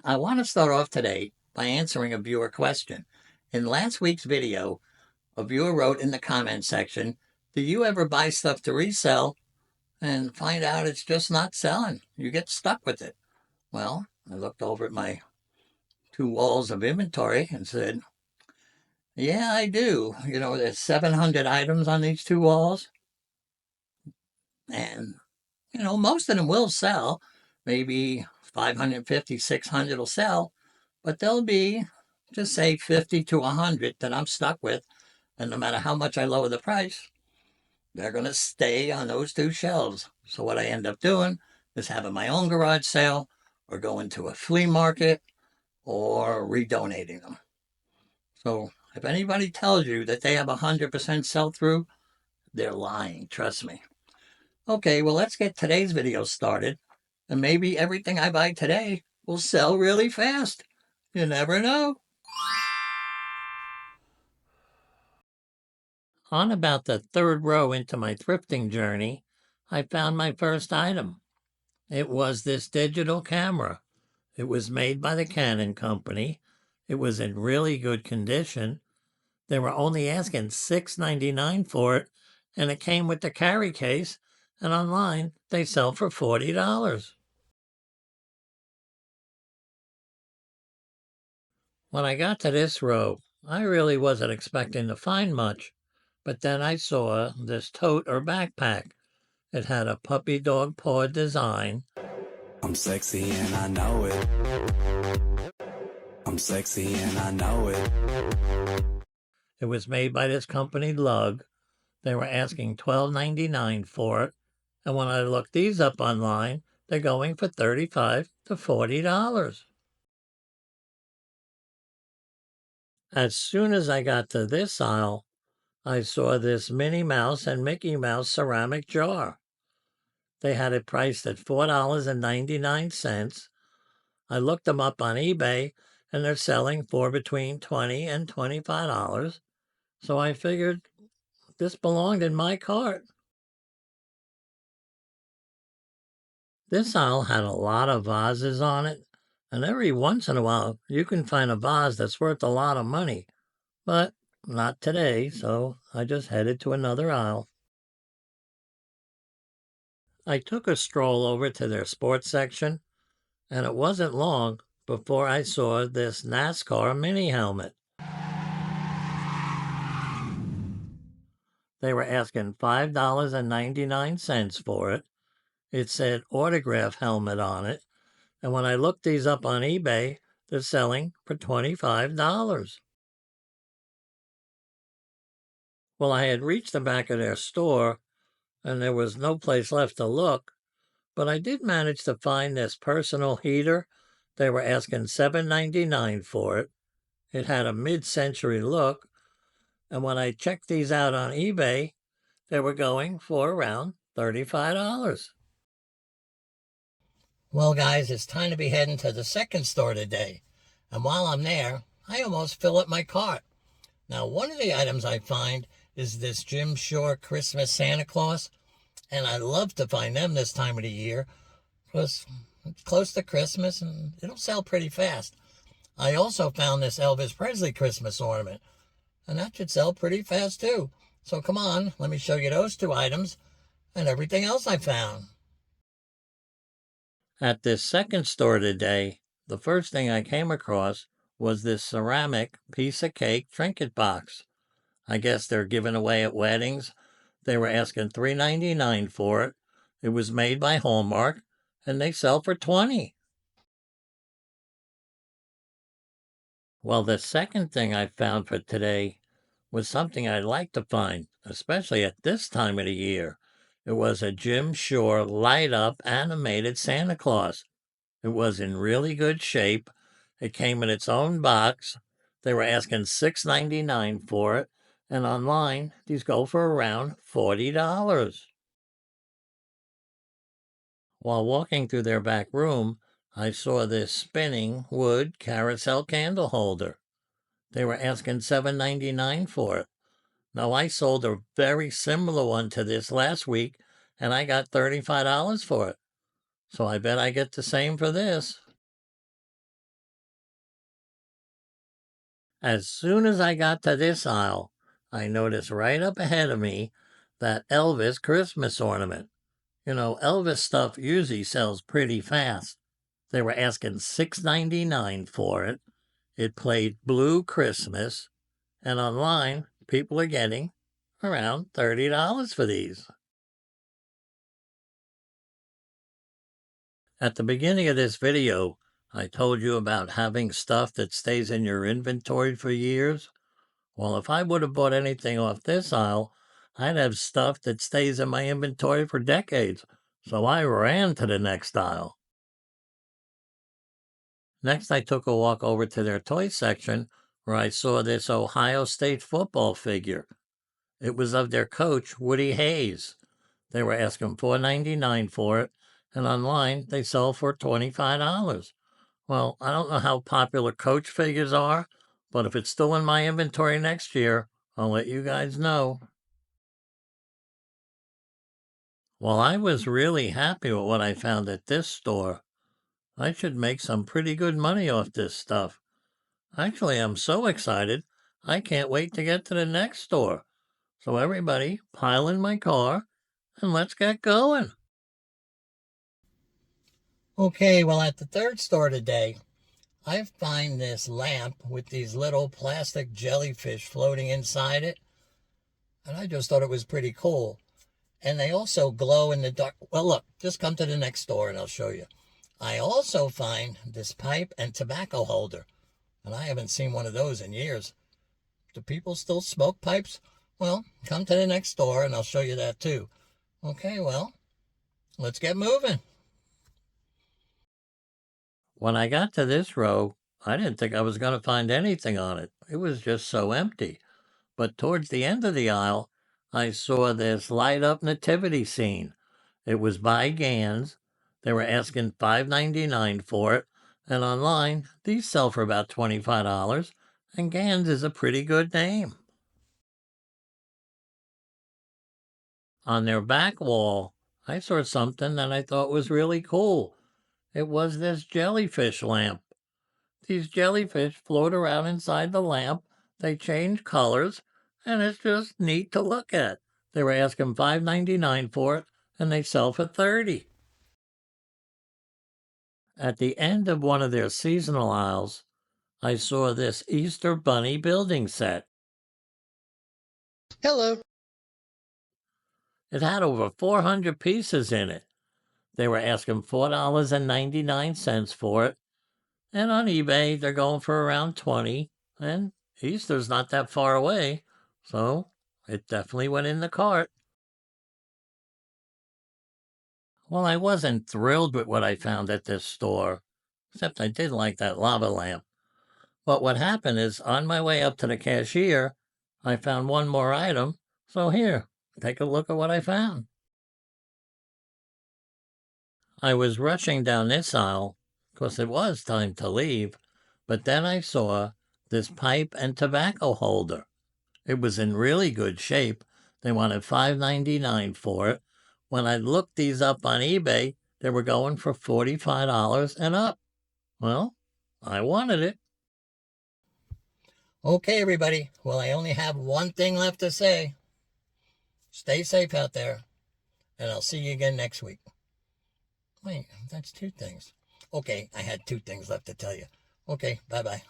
I want to start off today by answering a viewer question. In last week's video, a viewer wrote in the comment section, do you ever buy stuff to resell and find out it's just not selling? You get stuck with it. Well, I looked over at my two walls of inventory and said, yeah, I do. There's 700 items on these two walls, and, most of them will sell. Maybe 550, 600 will sell, but there'll be, just say 50 to 100 that I'm stuck with. And no matter how much I lower the price, they're going to stay on those two shelves. So what I end up doing is having my own garage sale or going to a flea market or redonating them. So if anybody tells you that they have 100% sell through, they're lying. Trust me. Okay, well, let's get today's video started. And maybe everything I buy today will sell really fast. You never know. On about the third row into my thrifting journey, I found my first item. It was this digital camera. It was made by the Canon company. It was in really good condition. They were only asking $6.99 for it, and it came with the carry case, and online they sell for $40. When I got to this row, I really wasn't expecting to find much, but then I saw this tote or backpack. It had a puppy dog paw design. I'm sexy and I know it. I'm sexy and I know it. It was made by this company, Lug. They were asking $12.99 for it, and when I looked these up online, they're going for $35 to $40. As soon as I got to this aisle, I saw this Minnie Mouse and Mickey Mouse ceramic jar. They had it priced at $4.99. I looked them up on eBay, and they're selling for between $20 and $25. So I figured this belonged in my cart. This aisle had a lot of vases on it, and every once in a while you can find a vase that's worth a lot of money. But not today, so I just headed to another aisle. I took a stroll over to their sports section, and it wasn't long before I saw this NASCAR mini helmet. They were asking $5.99 for it. It said autograph helmet on it, and when I looked these up on eBay, they're selling for $25. Well, I had reached the back of their store, and there was no place left to look, but I did manage to find this personal heater. They were asking $7.99 for it. It had a mid-century look, and when I checked these out on eBay, they were going for around $35. Well, guys, it's time to be heading to the second store today. And while I'm there, I almost fill up my cart. Now, one of the items I find is this Jim Shore Christmas Santa Claus. And I love to find them this time of the year because it's close to Christmas and it'll sell pretty fast. I also found this Elvis Presley Christmas ornament, and that should sell pretty fast too. So come on, let me show you those two items and everything else I found. At this second store today, the first thing I came across was this ceramic piece of cake trinket box. I guess they're giving away at weddings. They were asking $3.99 for it. It was made by Hallmark, and they sell for $20. Well, the second thing I found for today was something I'd like to find, especially at this time of the year. It was a Jim Shore light-up animated Santa Claus. It was in really good shape. It came in its own box. They were asking $6.99 for it, and online these go for around $40. While walking through their back room, I saw this spinning wood carousel candle holder. They were asking $7.99 for it. Now, I sold a very similar one to this last week, and I got $35 for it. So I bet I get the same for this. As soon as I got to this aisle, I noticed right up ahead of me that Elvis Christmas ornament. You know, Elvis stuff usually sells pretty fast. They were asking $6.99 for it. It played Blue Christmas, and online, people are getting around $30 for these. At the beginning of this video, I told you about having stuff that stays in your inventory for years. Well, if I would have bought anything off this aisle, I'd have stuff that stays in my inventory for decades. So I ran to the next aisle. Next, I took a walk over to their toy section where I saw this Ohio State football figure. It was of their coach, Woody Hayes. They were asking $4.99 for it, and online they sell for $25. Well, I don't know how popular coach figures are, but if it's still in my inventory next year, I'll let you guys know. Well, I was really happy with what I found at this store. I should make some pretty good money off this stuff. Actually, I'm so excited, I can't wait to get to the next store. So everybody, pile in my car and let's get going. Okay, well, at the third store today, I find this lamp with these little plastic jellyfish floating inside it, and I just thought it was pretty cool. And they also glow in the dark. Well, look, just come to the next store and I'll show you. I also find this pipe and tobacco holder, and I haven't seen one of those in years. Do people still smoke pipes? Well, come to the next store and I'll show you that too. Okay, well, let's get moving. When I got to this row, I didn't think I was going to find anything on it. It was just so empty. But towards the end of the aisle, I saw this light up nativity scene. It was by Gans. They were asking $5.99 for it, and online these sell for about $25, and Gans is a pretty good name. On their back wall, I saw something that I thought was really cool. It was this jellyfish lamp. These jellyfish float around inside the lamp. They change colors, and it's just neat to look at. They were asking $5.99 for it, and they sell for $30. At the end of one of their seasonal aisles, I saw this Easter Bunny building set. Hello. It had over 400 pieces in it. They were asking $4.99 for it, and on eBay they're going for around $20, and Easter's not that far away, so it definitely went in the cart. Well, I wasn't thrilled with what I found at this store, except I did like that lava lamp. But what happened is, on my way up to the cashier, I found one more item. So here, take a look at what I found. I was rushing down this aisle, because it was time to leave, but then I saw this pipe and tobacco holder. It was in really good shape. They wanted $5.99 for it. When I looked these up on eBay, they were going for $45 and up. Well, I wanted it. Okay, everybody. Well, I only have one thing left to say. Stay safe out there, and I'll see you again next week. Wait, that's two things. Okay, I had two things left to tell you. Okay, bye-bye.